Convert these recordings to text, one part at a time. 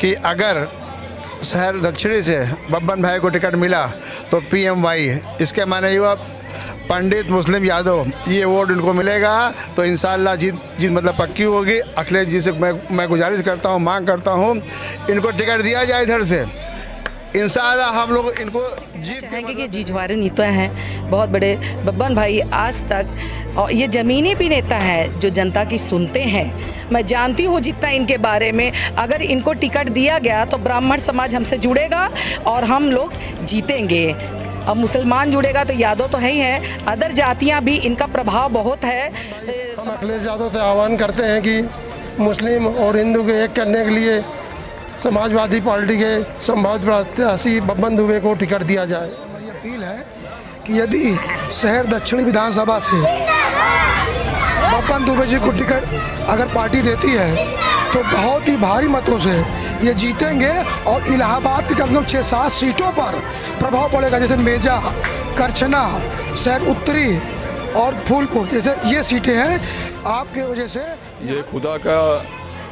कि अगर शहर दक्षिणी से बब्बन भाई को टिकट मिला तो PMY, इसके माने युवा पंडित मुस्लिम यादव, ये वोट उनको मिलेगा तो इंशाअल्लाह जीत मतलब पक्की होगी। अखिलेश जी से मैं गुजारिश करता हूँ, मांग करता हूँ, इनको टिकट दिया जाए इधर से, इंशाअल्लाह हम लोग इनको जीत चाहेंगे कि जिजवारे नेता हैं बहुत बड़े बब्बन भाई, आज तक और ये ज़मीनी भी नेता है जो जनता की सुनते हैं। मैं जानती हूँ जितना इनके बारे में, अगर इनको टिकट दिया गया तो ब्राह्मण समाज हमसे जुड़ेगा और हम लोग जीतेंगे। अब मुसलमान जुड़ेगा तो यादव तो है ही है, अदर जातियाँ भी, इनका प्रभाव बहुत है। हम अखिलेश यादव से आह्वान करते हैं कि मुस्लिम और हिंदू को एक करने के लिए समाजवादी पार्टी के संभावित प्रत्याशी बब्बन दुबे को टिकट दिया जाए। हमारी अपील है कि यदि शहर दक्षिणी विधानसभा से बब्बन दुबे जी को टिकट अगर पार्टी देती है तो बहुत ही भारी मतों से ये जीतेंगे और इलाहाबाद की कम से कम 6-7 सीटों पर प्रभाव पड़ेगा, जैसे मेजा, करछना, शहर उत्तरी और फूलपुर, जैसे ये सीटें हैं आपके वजह से। ये खुदा का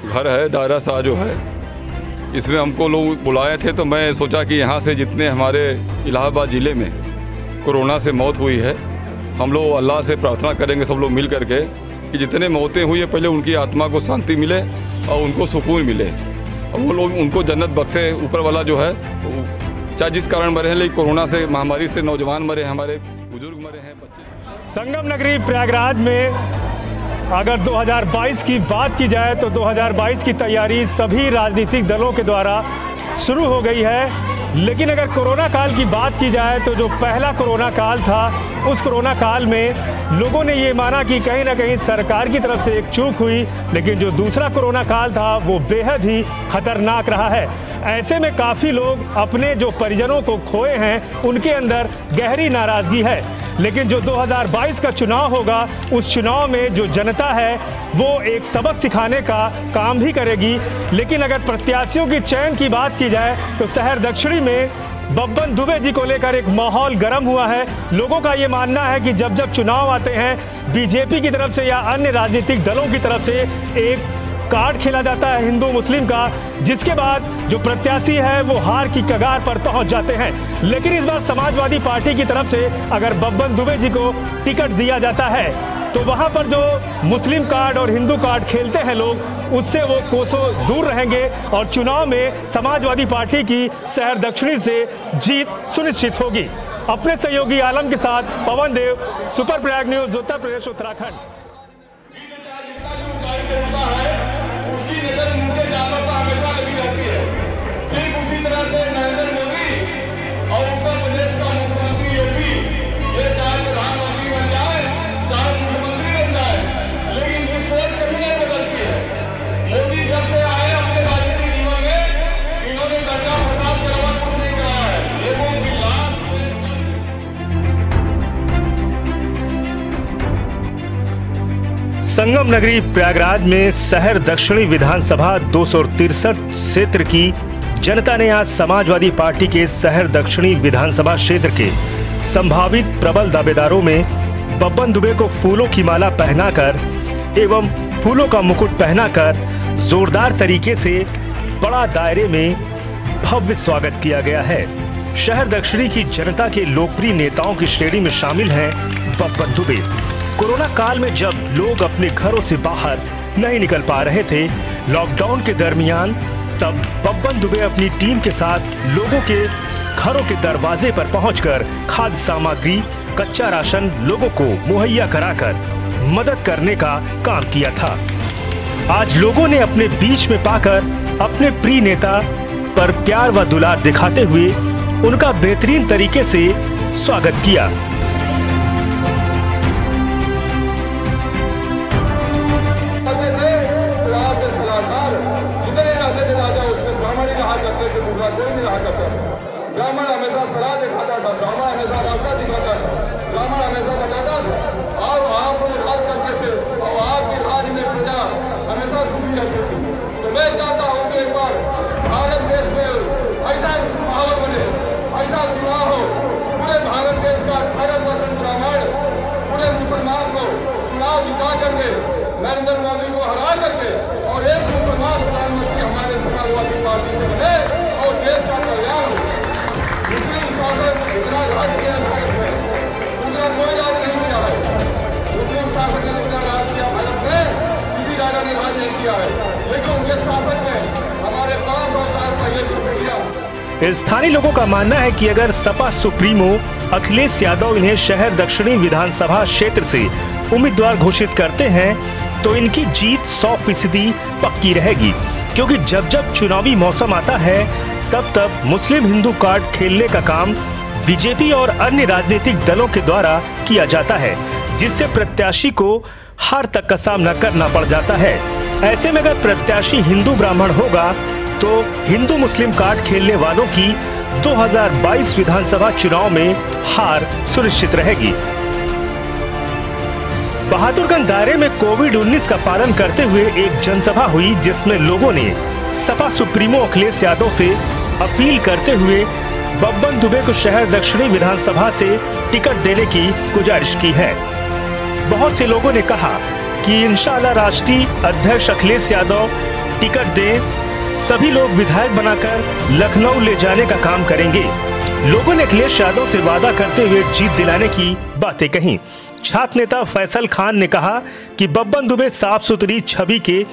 घर है, दायरा सा जो है, इसमें हमको लोग बुलाए थे तो मैं सोचा कि यहाँ से जितने हमारे इलाहाबाद ज़िले में कोरोना से मौत हुई है, हम लोग अल्लाह से प्रार्थना करेंगे सब लोग मिल करके कि जितने मौतें हुई है पहले उनकी आत्मा को शांति मिले और उनको सुकून मिले और वो लोग उनको जन्नत बख्शे ऊपर वाला जो है। चाहे जिस कारण मरे हैं, लेकिन कोरोना से महामारी से नौजवान मरे हैं, हमारे बुजुर्ग मरे हैं, बच्चे। संगम नगरी प्रयागराज में अगर 2022 की बात की जाए तो 2022 की तैयारी सभी राजनीतिक दलों के द्वारा शुरू हो गई है। लेकिन अगर कोरोना काल की बात की जाए तो जो पहला कोरोना काल था, उस कोरोना काल में लोगों ने ये माना कि कहीं ना कहीं सरकार की तरफ से एक चूक हुई, लेकिन जो दूसरा कोरोना काल था वो बेहद ही खतरनाक रहा है। ऐसे में काफ़ी लोग अपने जो परिजनों को खोए हैं उनके अंदर गहरी नाराज़गी है। लेकिन जो 2022 का चुनाव होगा, उस चुनाव में जो जनता है वो एक सबक सिखाने का काम भी करेगी। लेकिन अगर प्रत्याशियों की चयन की बात की जाए तो शहर दक्षिणी में बब्बन दुबे जी को लेकर एक माहौल गर्म हुआ है। लोगों का ये मानना है कि जब जब चुनाव आते हैं, बीजेपी की तरफ से या अन्य राजनीतिक दलों की तरफ से एक कार्ड खेला जाता है हिंदू मुस्लिम का, जिसके बाद जो प्रत्याशी है वो हार की कगार पर पहुंच जाते हैं। लेकिन इस बार समाजवादी पार्टी की तरफ से अगर बब्बन दुबे जी को टिकट दिया जाता है तो वहां पर जो मुस्लिम कार्ड और हिंदू कार्ड खेलते हैं लोग, उससे वो कोसों दूर रहेंगे और चुनाव में समाजवादी पार्टी की शहर दक्षिणी से जीत सुनिश्चित होगी। अपने सहयोगी आलम के साथ पवन देव, सुपर प्रयाग न्यूज, उत्तर प्रदेश, उत्तराखंड। ठीक उसी तरह से नरेंद्र मोदी और उत्तर प्रदेश का मुख्यमंत्री योगी, ये चाहे प्रधानमंत्री बन जाए चाहे मुख्यमंत्री बन जाए, लेकिन ये सोच कभी नहीं बदलती है। मोदी जब से आए अपने राजनीतिक जीवन में, इन्होंने दंगा फसाद के अलावा कुछ नहीं कराया है। लोगों की संगम नगरी प्रयागराज में शहर दक्षिणी विधानसभा 263 क्षेत्र की जनता ने आज समाजवादी पार्टी के शहर दक्षिणी विधानसभा क्षेत्र के संभावित प्रबल दावेदारों में बब्बन दुबे को फूलों की माला पहनाकर एवं फूलों का मुकुट पहनाकर जोरदार तरीके से बड़ा दायरे में भव्य स्वागत किया गया है। शहर दक्षिणी की जनता के लोकप्रिय नेताओं की श्रेणी में शामिल हैं बब्बन दुबे। कोरोना काल में जब लोग अपने घरों से बाहर नहीं निकल पा रहे थे, लॉकडाउन के दरमियान, तब बब्बन दुबे अपनी टीम के साथ लोगों के घरों के दरवाजे पर पहुंचकर खाद्य सामग्री, कच्चा राशन लोगों को मुहैया कराकर मदद करने का काम किया था। आज लोगों ने अपने बीच में पाकर अपने प्रिय नेता पर प्यार व दुलार दिखाते हुए उनका बेहतरीन तरीके से स्वागत किया। ब्राह्मण हमेशा सलाह दिखाता था, ब्राह्मण हमेशा रास्ता दिखाता था, ब्राह्मण हमेशा बताता था और आप राज करते थे और आपकी राज में प्रजा हमेशा सुखी रहती थी। तो मैं चाहता हूँ कि एक बार भारत देश में ऐसा माहौल बने, ऐसा चुनाव हो, पूरे भारत देश का 18% ब्राह्मण पूरे मुसलमान को चुनाव जिता करके नरेंद्र मोदी को हरा करके और एक मुसलमान प्रधानमंत्री हमारे समाजवादी पार्टी स्थानीय लोगों का मानना है कि अगर सपा सुप्रीमो अखिलेश यादव इन्हें शहर दक्षिणी विधानसभा क्षेत्र से उम्मीदवार घोषित करते हैं तो इनकी जीत 100% पक्की रहेगी, क्योंकि जब जब चुनावी मौसम आता है तब तब मुस्लिम हिंदू कार्ड खेलने का काम बीजेपी और अन्य राजनीतिक दलों के द्वारा किया जाता है, जिससे प्रत्याशी को हार तक का सामना करना पड़ जाता है। ऐसे में अगर प्रत्याशी हिंदू ब्राह्मण होगा तो हिंदू मुस्लिम कार्ड खेलने वालों की 2022 विधानसभा चुनाव में हार सुनिश्चित रहेगी। बहादुरगंज दायरे में कोविड-19 का पालन करते हुए एक जनसभा हुई, जिसमें लोगों ने सपा सुप्रीमो अखिलेश यादव से अपील करते हुए बब्बन दुबे को शहर दक्षिणी विधानसभा से टिकट देने की गुजारिश की है। बहुत से लोगों ने कहा कि इंशाअल्लाह राष्ट्रीय अध्यक्ष अखिलेश यादव टिकट दें, सभी लोग विधायक बनाकर लखनऊ ले जाने का काम करेंगे। लोगों ने अखिलेश यादव से वादा करते हुए जीत दिलाने की बातें कही। छात्र नेता फैसल खान ने कहा कि बब्बन दुबे साफ सुथरी छवि के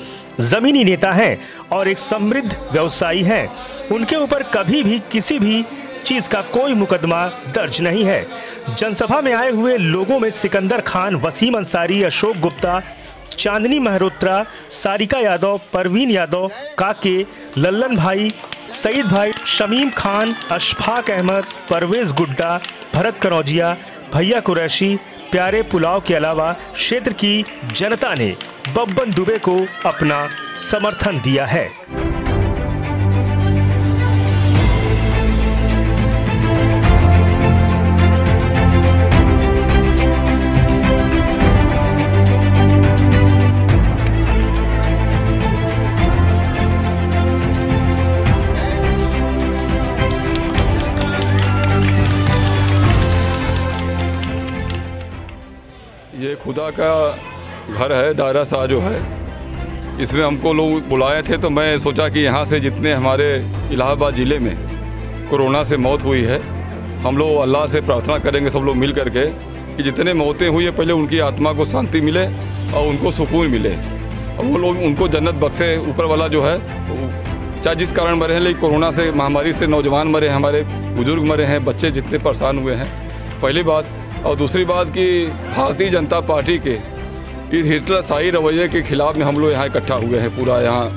जमीनी नेता हैं और एक समृद्ध व्यवसायी हैं। उनके ऊपर कभी भी किसी भी चीज का कोई मुकदमा दर्ज नहीं है। जनसभा में आए हुए लोगों में सिकंदर खान, वसीम अंसारी, अशोक गुप्ता, चांदनी मेहरोत्रा, सारिका यादव, परवीन यादव, काके, लल्लन भाई, सईद भाई, शमीम खान, अशफाक अहमद, परवेज गुड्डा, भरत कनौजिया, भैया कुरैशी, प्यारे पुलाव के अलावा क्षेत्र की जनता ने बब्बन दुबे को अपना समर्थन दिया है। ये खुदा का घर है, दायरा सा जो है, इसमें हमको लोग बुलाए थे तो मैं सोचा कि यहाँ से जितने हमारे इलाहाबाद ज़िले में कोरोना से मौत हुई है, हम लोग अल्लाह से प्रार्थना करेंगे सब लोग मिल करके कि जितने मौतें हुई है पहले उनकी आत्मा को शांति मिले और उनको सुकून मिले और वो लोग उनको जन्नत बख्शे ऊपर वाला जो है। चाहे जिस कारण मरे हैं, लेकिन कोरोना से महामारी से नौजवान मरे हैं, हमारे बुजुर्ग मरे हैं, बच्चे जितने परेशान हुए हैं, पहली बात। और दूसरी बात कि भारतीय जनता पार्टी के इस हिटलरशाही रवैये के खिलाफ में हम लोग यहाँ इकट्ठा हुए हैं। पूरा यहाँ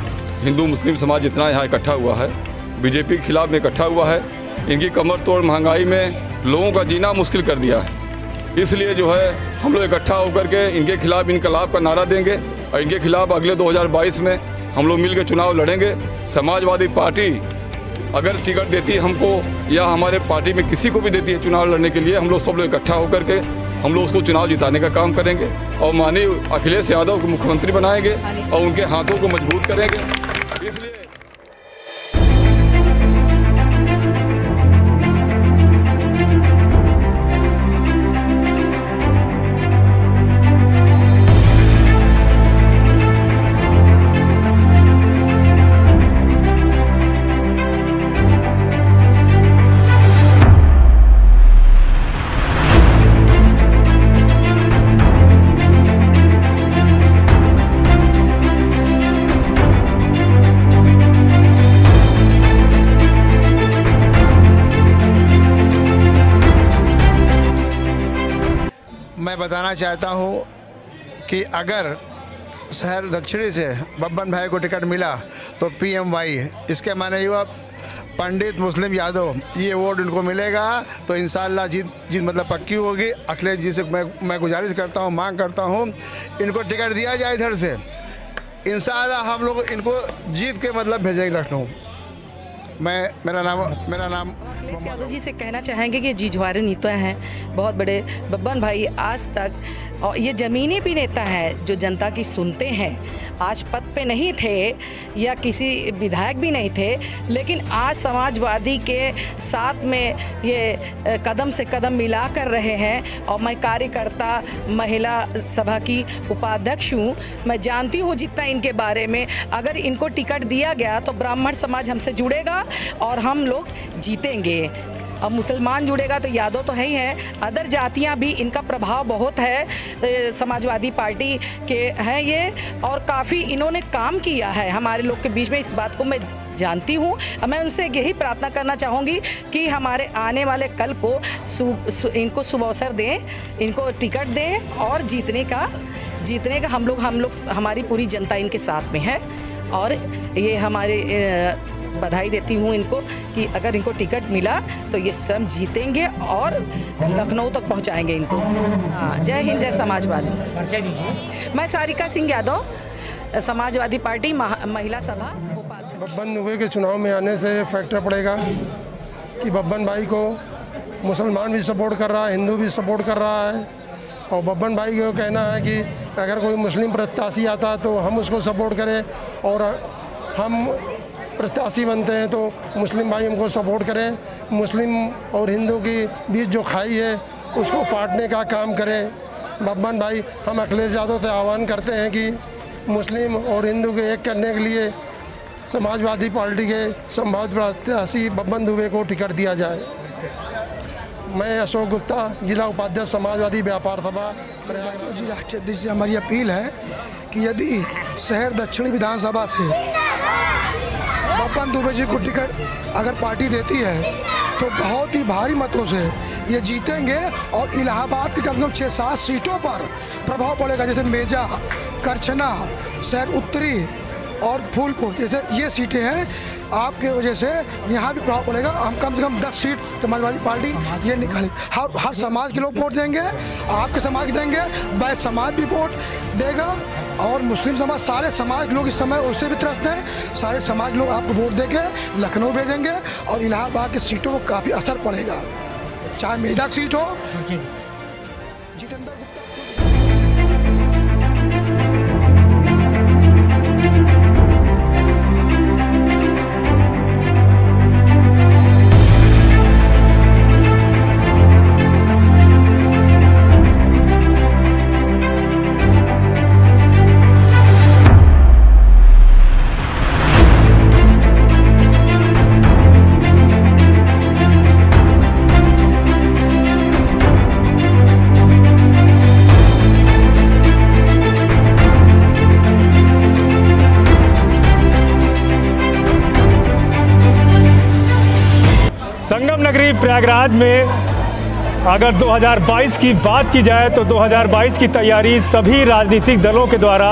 हिंदू मुस्लिम समाज जितना यहाँ इकट्ठा हुआ है, बीजेपी के खिलाफ में इकट्ठा हुआ है। इनकी कमर तोड़ महंगाई में लोगों का जीना मुश्किल कर दिया है, इसलिए जो है हम लोग इकट्ठा होकर के इनके खिलाफ इनकलाब का नारा देंगे और इनके खिलाफ अगले 2022 में हम लोग मिल के चुनाव लड़ेंगे। समाजवादी पार्टी अगर टिकट देती है हमको या हमारे पार्टी में किसी को भी देती है चुनाव लड़ने के लिए, हम लोग सब लोग इकट्ठा होकर के हम लोग उसको चुनाव जिताने का काम करेंगे और माननीय अखिलेश यादव को मुख्यमंत्री बनाएंगे और उनके हाथों को मजबूत करेंगे। इसलिए मैं बताना चाहता हूँ कि अगर शहर दक्षिणी से बब्बन भाई को टिकट मिला तो PMY, इसके माने युवा पंडित मुस्लिम यादव, ये वोट उनको मिलेगा तो इंशाअल्लाह जीत मतलब पक्की होगी। अखिलेश जी से मैं गुजारिश करता हूँ, मांग करता हूँ, इनको टिकट दिया जाए इधर से, इंशाअल्लाह हम लोग इनको जीत के मतलब भेजेंगे लखनऊ। मेरा नाम अखिलेश यादव जी से कहना चाहेंगे कि जीजवारे नेता हैं, बहुत बड़े बब्बन भाई आज तक, और ये ज़मीनी भी नेता है जो जनता की सुनते हैं। आज पद पे नहीं थे या किसी विधायक भी नहीं थे, लेकिन आज समाजवादी के साथ में ये कदम से कदम मिला कर रहे हैं। और मैं कार्यकर्ता महिला सभा की उपाध्यक्ष हूँ, मैं जानती हूँ जितना इनके बारे में। अगर इनको टिकट दिया गया तो ब्राह्मण समाज हमसे जुड़ेगा और हम लोग जीतेंगे। अब मुसलमान जुड़ेगा तो यादव तो है ही है, अदर जातियां भी इनका प्रभाव बहुत है। समाजवादी पार्टी के हैं ये, और काफ़ी इन्होंने काम किया है हमारे लोग के बीच में, इस बात को मैं जानती हूँ। मैं उनसे यही प्रार्थना करना चाहूँगी कि हमारे आने वाले कल को इनको शुभ अवसर दें, इनको टिकट दें, और जीतने का हम लोग हमारी पूरी जनता इनके साथ में है। और ये हमारे बधाई देती हूँ इनको कि अगर इनको टिकट मिला तो ये स्वयं जीतेंगे और लखनऊ तक पहुँचाएंगे इनको। हाँ, जय हिंद, जय समाजवादी। मैं सारिका सिंह यादव, समाजवादी पार्टी महिला सभा उपाध्यक्ष। बब्बन दुबे के चुनाव में आने से फैक्टर पड़ेगा कि बब्बन भाई को मुसलमान भी सपोर्ट कर रहा है, हिंदू भी सपोर्ट कर रहा है। और बब्बन भाई को कहना है कि अगर कोई मुस्लिम प्रत्याशी आता तो हम उसको सपोर्ट करें, और हम प्रत्याशी बनते हैं तो मुस्लिम भाई हमको सपोर्ट करें। मुस्लिम और हिंदू की बीच जो खाई है उसको पाटने का काम करें। बब्बन भाई, हम अखिलेश यादव से आह्वान करते हैं कि मुस्लिम और हिंदू को एक करने के लिए समाजवादी पार्टी के संभावित प्रत्याशी बब्बन दुबे को टिकट दिया जाए। मैं अशोक गुप्ता, जिला उपाध्यक्ष समाजवादी व्यापार सभा। जी, राष्ट्रीय अध्यक्ष से हमारी अपील है कि यदि शहर दक्षिणी विधानसभा से बब्बन दुबे जी को टिकट अगर पार्टी देती है तो बहुत ही भारी मतों से ये जीतेंगे, और इलाहाबाद की कम से कम 6-7 सीटों पर प्रभाव पड़ेगा, जैसे मेजा, करछना, शहर उत्तरी और फूलपुर, जैसे ये सीटें हैं। आपके वजह से यहाँ भी प्रभाव पड़ेगा। हम कम से कम 10 सीट समाजवादी पार्टी ये निकाली। हर समाज के लोग वोट देंगे, आपके समाज देंगे, वह समाज भी वोट देगा, और मुस्लिम समाज, सारे समाज के लोग इस समय उससे भी त्रस्त हैं। सारे समाज लोग आपको वोट देके लखनऊ भेजेंगे, और इलाहाबाद की सीटों को काफ़ी असर पड़ेगा, चाहे मेधा सीट हो। जितेंद्र गुप्ता। संगम नगरी प्रयागराज में अगर 2022 की बात की जाए तो 2022 की तैयारी सभी राजनीतिक दलों के द्वारा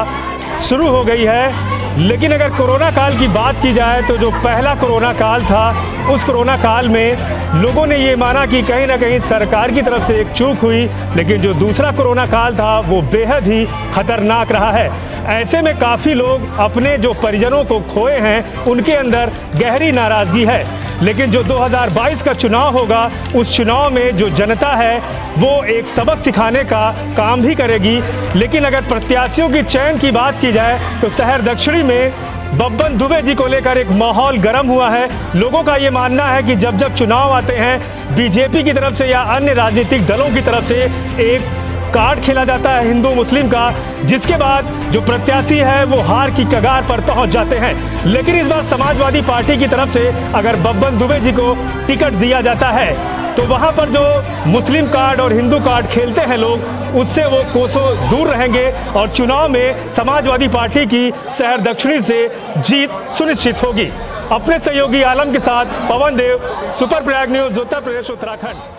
शुरू हो गई है। लेकिन अगर कोरोना काल की बात की जाए तो जो पहला कोरोना काल था, उस कोरोना काल में लोगों ने ये माना कि कहीं ना कहीं सरकार की तरफ से एक चूक हुई, लेकिन जो दूसरा कोरोना काल था वो बेहद ही खतरनाक रहा है। ऐसे में काफ़ी लोग अपने जो परिजनों को खोए हैं उनके अंदर गहरी नाराज़गी है। लेकिन जो 2022 का चुनाव होगा, उस चुनाव में जो जनता है वो एक सबक सिखाने का काम भी करेगी। लेकिन अगर प्रत्याशियों की चयन की बात की जाए तो शहर दक्षिणी में बब्बन दुबे जी को लेकर एक माहौल गर्म हुआ है। लोगों का ये मानना है कि जब जब चुनाव आते हैं, बीजेपी की तरफ से या अन्य राजनीतिक दलों की तरफ से एक कार्ड खेला जाता है हिंदू मुस्लिम का, जिसके बाद जो प्रत्याशी है वो हार की कगार पर पहुंच जाते हैं। लेकिन इस बार समाजवादी पार्टी की तरफ से अगर बब्बन दुबे जी को टिकट दिया जाता है तो वहां पर जो मुस्लिम कार्ड और हिंदू कार्ड खेलते हैं लोग, उससे वो कोसों दूर रहेंगे और चुनाव में समाजवादी पार्टी की शहर दक्षिणी से जीत सुनिश्चित होगी। अपने सहयोगी आलम के साथ पवन देव, सुपर प्रयाग न्यूज़, उत्तर प्रदेश, उत्तराखंड।